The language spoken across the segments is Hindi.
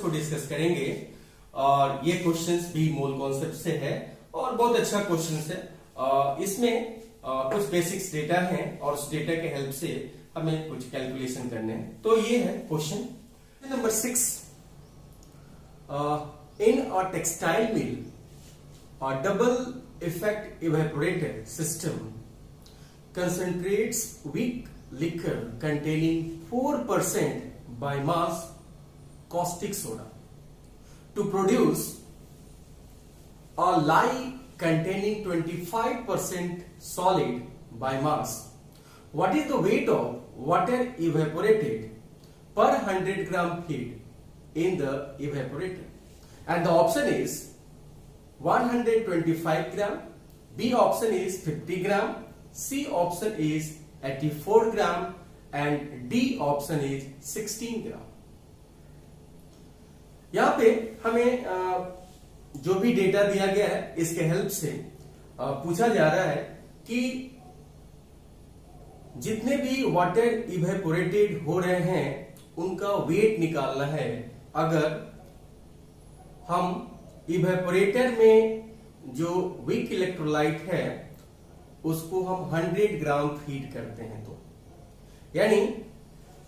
को डिस्कस करेंगे और ये क्वेश्चंस भी मूल कॉन्सेप्ट से है और बहुत अच्छा क्वेश्चन है। इसमें कुछ बेसिक्स डेटा हैं और उस डेटा के हेल्प से हमें कुछ कैलकुलेशन करने हैं। तो ये है question number 6। In a textile mill a double effect evaporator system concentrates weak liquor containing 4% by mass caustic soda to produce a lye containing 25% solid by mass. What is the weight of water evaporated per 100 gram feed in the evaporator? And the option is 125 gram, B option is 50 gram, C option is 84 gram and D option is 16 gram. यहाँ पे हमें जो भी डेटा दिया गया है इसके हेल्प से पूछा जा रहा है कि जितने भी वाटर इवेपोरेटेड हो रहे हैं उनका वेट निकालना है। अगर हम इवेपोरेटर में जो वीक इलेक्ट्रोलाइट है उसको हम 100 ग्राम फीड करते हैं, तो यानी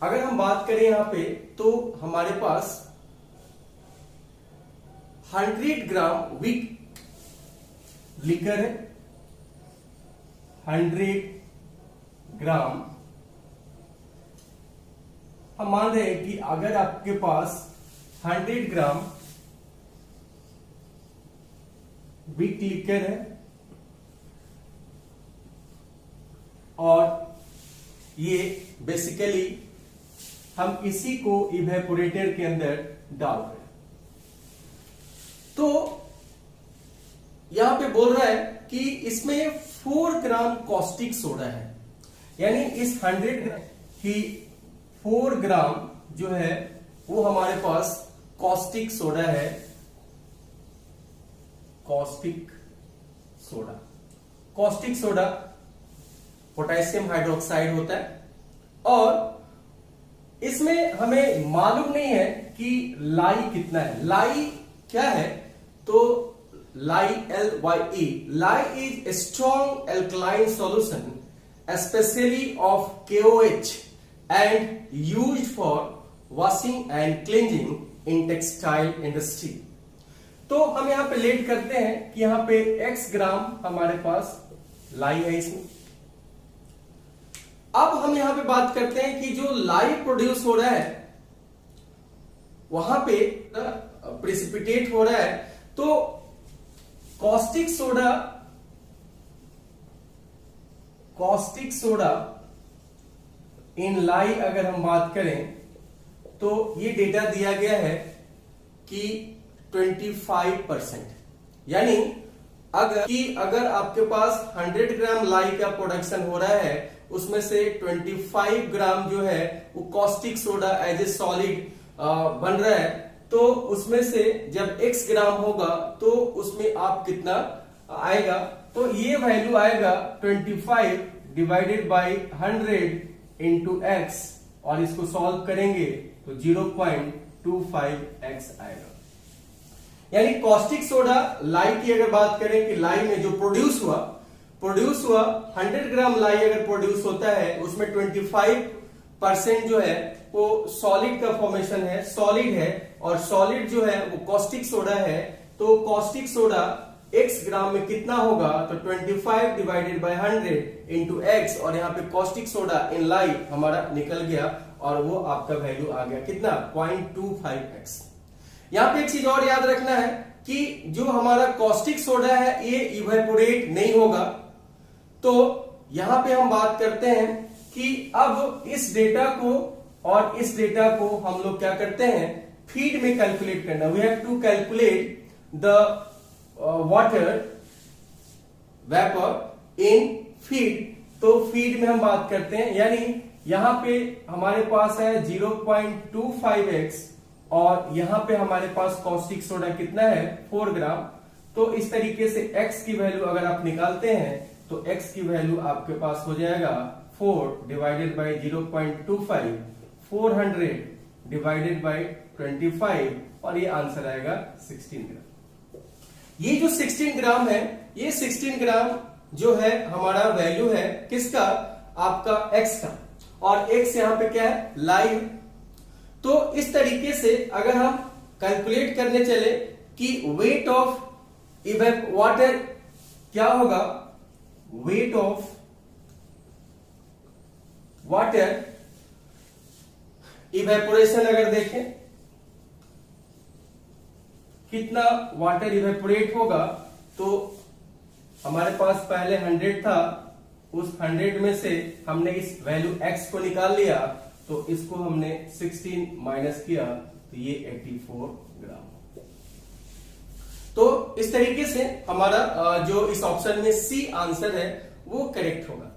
अगर हम बात करें यहां पे तो हमारे पास 100 ग्राम वीक लिकर है। 100 ग्राम हम मान रहे हैं कि अगर आपके पास 100 ग्राम वीक लिकर है और ये बेसिकली हम इसी को इवेपोरेटर के अंदर डाल रहे हैं, तो यहां पे बोल रहा है कि इसमें 4 ग्राम कॉस्टिक सोडा है। यानी इस 100 की 4 ग्राम जो है वो हमारे पास कॉस्टिक सोडा है। कॉस्टिक सोडा पोटेशियम हाइड्रोक्साइड होता है और इसमें हमें मालूम नहीं है कि लाई कितना है। लाई क्या है? तो लाई LYE, lie is strong alkaline solution specially of KOH and used for washing and cleansing in textile industry. तो हम यहां पे लेट करते हैं कि यहां पे x ग्राम हमारे पास लाई है इसमें। अब हम यहां पे बात करते हैं कि जो लाई प्रोड्यूस हो रहा है वहां पे प्रेसिपिटेट हो रहा है, तो कॉस्टिक सोडा इन लाई अगर हम बात करें तो ये डेटा दिया गया है कि 25%। यानी अगर आपके पास 100 ग्राम लाई का प्रोडक्शन हो रहा है उसमें से 25 ग्राम जो है वो caustic soda as a solid बन रहा है, तो उसमें से जब x ग्राम होगा तो उसमें आप कितना आएगा? तो ये वैल्यू आएगा 25 डिवाइडेड बाई 100 इंटू x और इसको सॉल्व करेंगे तो 0.25x आएगा। यानी कॉस्टिक सोडा लाई की अगर बात करें कि लाई में जो प्रोड्यूस हुआ 100 ग्राम लाई अगर प्रोड्यूस होता है उसमें 25% जो है वो सॉलिड का फॉर्मेशन है, सॉलिड है, और सॉलिड जो है वो कॉस्टिक सोडा है। तो कॉस्टिक सोडा x ग्राम में कितना होगा? तो 25 डिवाइडेड बाय 100 इंटू x और यहाँ पे कॉस्टिक सोडा इन लाई हमारा निकल गया और वो आपका वैल्यू आ गया कितना? 0.25x। यहां पे एक चीज और याद रखना है कि जो हमारा कॉस्टिक सोडा है ये इवेपोरेट नहीं होगा। तो यहां पे हम बात करते हैं कि अब इस डेटा को और इस डेटा को हम लोग क्या करते हैं? फीड में कैलकुलेट करना। We have to calculate the water vapour in feed. तो फीड में हम बात करते हैं, यानी यहां पे हमारे पास है 0.25x और यहां पे हमारे पास कॉस्टिक सोडा कितना है? 4 ग्राम। तो इस तरीके से x की वैल्यू अगर आप निकालते हैं तो x की वैल्यू आपके पास हो जाएगा 4 डिवाइडेड बाई 0.25, 400 डिवाइडेड बाई 25 और ये आंसर आएगा 16 ग्राम। ये जो 16 ग्राम है, ये 16 ग्राम जो है हमारा वैल्यू है किसका, आपका एक्स का, और एक्स यहां पे क्या है, लाई। तो इस तरीके से अगर हम कैलकुलेट करने चले कि वेट ऑफ वाटर क्या होगा, वेट ऑफ वाटर इवेपोरेशन अगर देखें कितना वाटर इवेपोरेट होगा, तो हमारे पास पहले 100 था, उस 100 में से हमने इस वैल्यू x को निकाल लिया, तो इसको हमने 16 माइनस किया, तो ये 84 ग्राम। तो इस तरीके से हमारा जो इस ऑप्शन में सी आंसर है वो करेक्ट होगा।